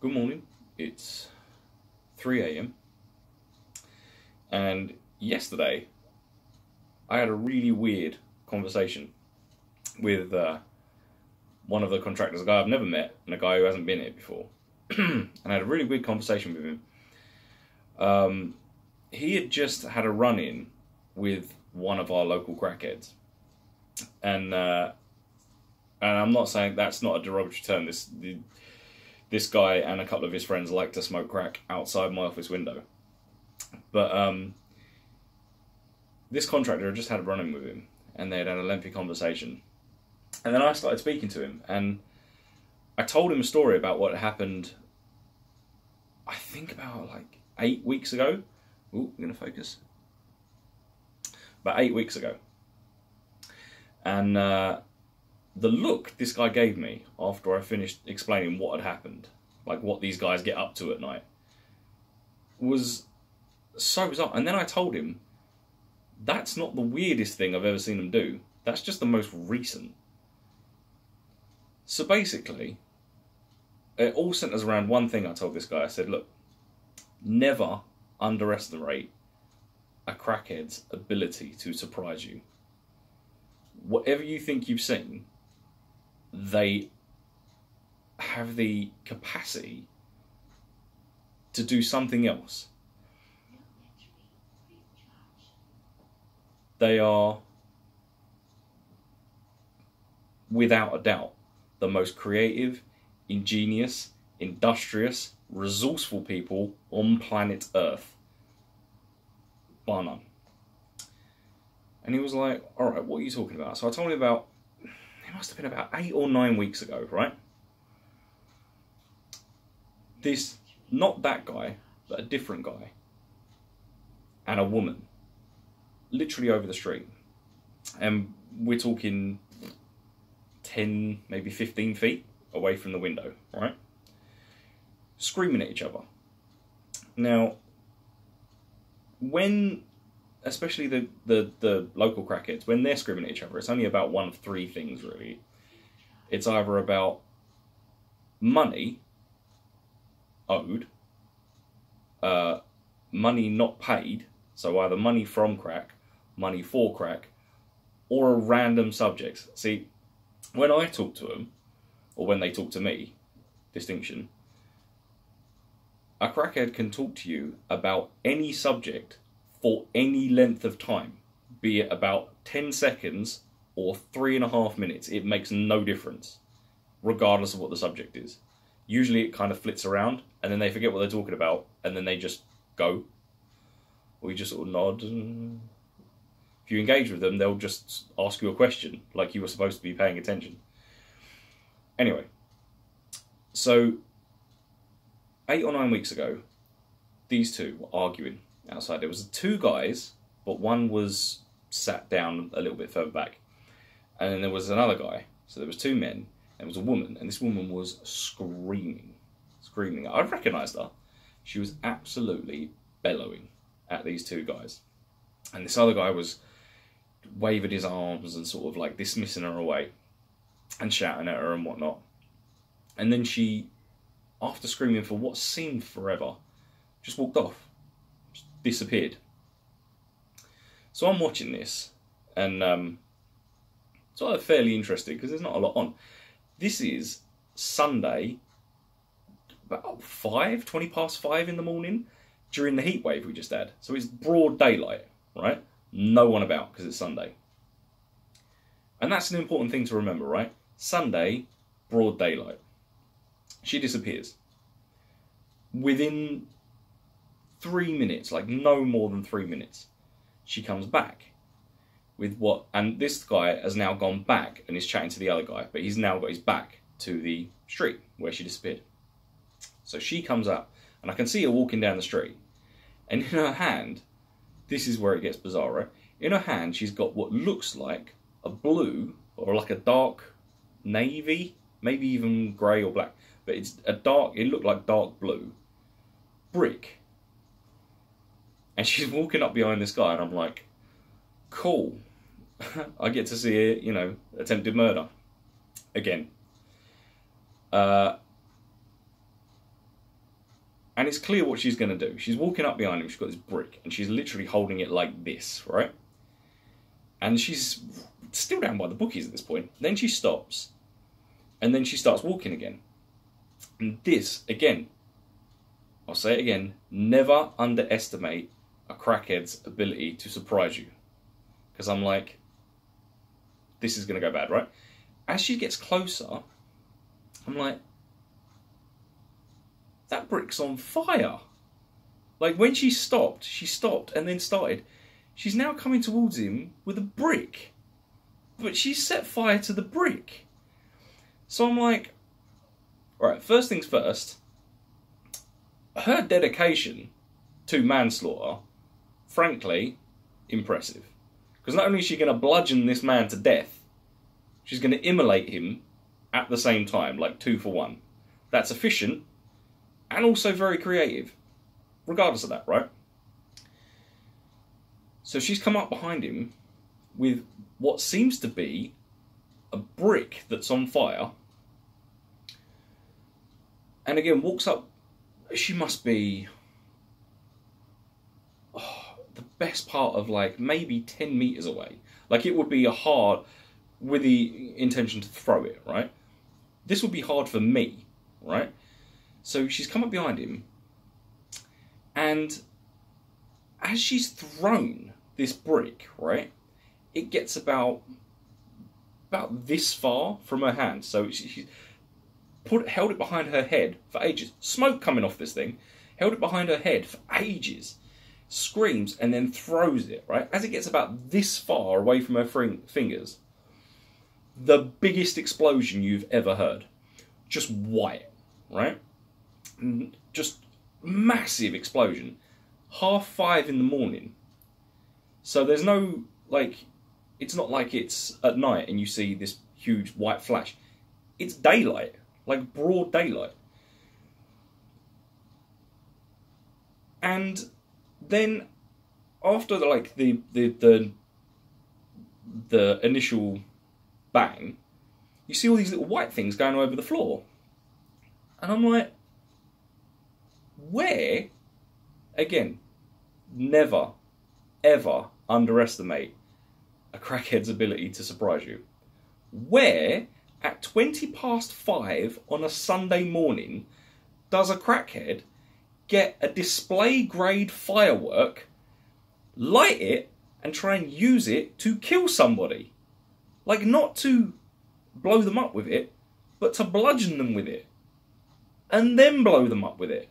Good morning. It's 3 a.m. and yesterday I had a really weird conversation with one of the contractors, a guy I've never met and a guy who hasn't been here before. And I had a really weird conversation with him. He had just had a run-in with one of our local crackheads. And I'm not saying that's not a derogatory term. This guy and a couple of his friends like to smoke crack outside my office window. But this contractor had just had a run-in with him, and they had had a lengthy conversation. And then I started speaking to him, and I told him a story about what happened, I think about like 8 weeks ago. Ooh, I'm going to focus. About 8 weeks ago. And the look this guy gave me after I finished explaining what had happened, like what these guys get up to at night, was so bizarre. And then I told him, that's not the weirdest thing I've ever seen them do. That's just the most recent. So basically, it all centers around one thing I told this guy. I said, look, never underestimate a crackhead's ability to surprise you. Whatever you think you've seen, they have the capacity to do something else. They are, without a doubt, the most creative, ingenious, industrious, resourceful people on planet Earth. Bar none. And he was like, alright, what are you talking about? So I told him about, it must have been about 8 or 9 weeks ago, right? This, not that guy, but a different guy, and a woman, literally over the street. And we're talking 10, maybe 15 feet away from the window, right? Screaming at each other. Now, when, especially the local crackheads, when they're screaming at each other, it's only about one of three things, really. It's either about money owed, money not paid, so either money from crack, money for crack, or a random subject. See, when I talk to them, or when they talk to me, distinction, a crackhead can talk to you about any subject for any length of time, be it about 10 seconds or 3.5 minutes. It makes no difference, regardless of what the subject is. Usually it kind of flits around, and then they forget what they're talking about, and then they just go. Or you just sort of nod. And if you engage with them, they'll just ask you a question, like you were supposed to be paying attention. Anyway, so 8 or 9 weeks ago, these two were arguing outside. There was two guys, but one was sat down a little bit further back. And then there was another guy. So there was two men, and there was a woman, and this woman was screaming. I recognised her. She was absolutely bellowing at these two guys. And this other guy was waving his arms and sort of like dismissing her away and shouting at her and whatnot. And then she, after screaming for what seemed forever, just walked off. Just disappeared. So I'm watching this, and it's all fairly interesting because there's not a lot on. This is Sunday, about 20 past 5 in the morning, during the heat wave we just had. So it's broad daylight, right? No one about because it's Sunday. And that's an important thing to remember, right? Sunday, broad daylight. She disappears. Within 3 minutes, like no more than 3 minutes, she comes back with what, and this guy has now gone back and is chatting to the other guy, but he's now got his back to the street where she disappeared. So she comes up, and I can see her walking down the street, and in her hand, this is where it gets bizarre, right? In her hand, she's got what looks like a blue, or like a dark navy, maybe even grey or black, but it's a dark, it looked like dark blue, brick. And she's walking up behind this guy, and I'm like, cool. I get to see a, attempted murder. Again. And it's clear what she's going to do. She's walking up behind him, she's got this brick, and she's literally holding it like this, right? And she's still down by the bookies at this point. Then she stops, and then she starts walking again. And this, again, I'll say it again, never underestimate a crackhead's ability to surprise you. Because I'm like, this is going to go bad, right? As she gets closer, I'm like, that brick's on fire. Like, when she stopped and then started. She's now coming towards him with a brick. But she set fire to the brick. So I'm like, alright, first things first, her dedication to manslaughter, frankly, impressive. Because not only is she going to bludgeon this man to death, she's going to immolate him at the same time, like 2 for 1. That's efficient, and also very creative, regardless of that, right? So she's come up behind him with what seems to be a brick that's on fire, and again walks up. She must be the best part of like maybe 10 meters away. Like, it would be a hard, with the intention to throw it, right? This would be hard for me, right? So she's come up behind him, and as she's thrown this brick, right, it gets about this far from her hand. So she held it behind her head for ages. Smoke coming off this thing. Held it behind her head for ages. Screams and then throws it, right? As it gets about this far away from her fingers, the biggest explosion you've ever heard. Just white, right? Just massive explosion. 5:30 in the morning. So there's no, like, it's not like it's at night and you see this huge white flash. It's daylight, like broad daylight. And then after the initial bang, you see all these little white things going over the floor. And I'm like, where, again, never, ever underestimate a crackhead's ability to surprise you. Where, at 5:20 on a Sunday morning, does a crackhead get a display-grade firework, light it, and try and use it to kill somebody? Like, not to blow them up with it, but to bludgeon them with it. And then blow them up with it.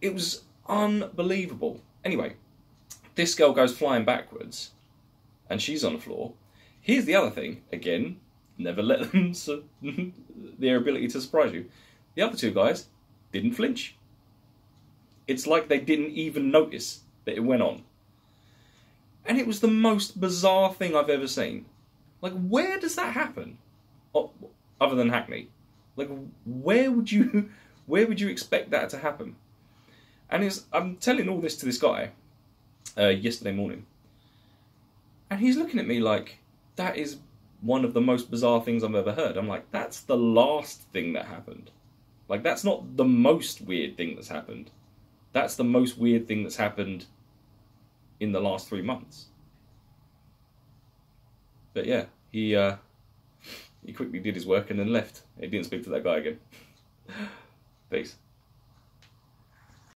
It was unbelievable. Anyway, this girl goes flying backwards, and she's on the floor. Here's the other thing, again, never let them, their ability to surprise you. The other 2 guys didn't flinch. It's like they didn't even notice that it went on. And it was the most bizarre thing I've ever seen. Like, where does that happen? Oh, other than Hackney. Like, where would you expect that to happen? And I'm telling all this to this guy yesterday morning. And he's looking at me like, that is one of the most bizarre things I've ever heard. I'm like, that's the last thing that happened. Like, that's not the most weird thing that's happened. That's the most weird thing that's happened in the last 3 months. But yeah, he quickly did his work and then left. He didn't speak to that guy again. Peace.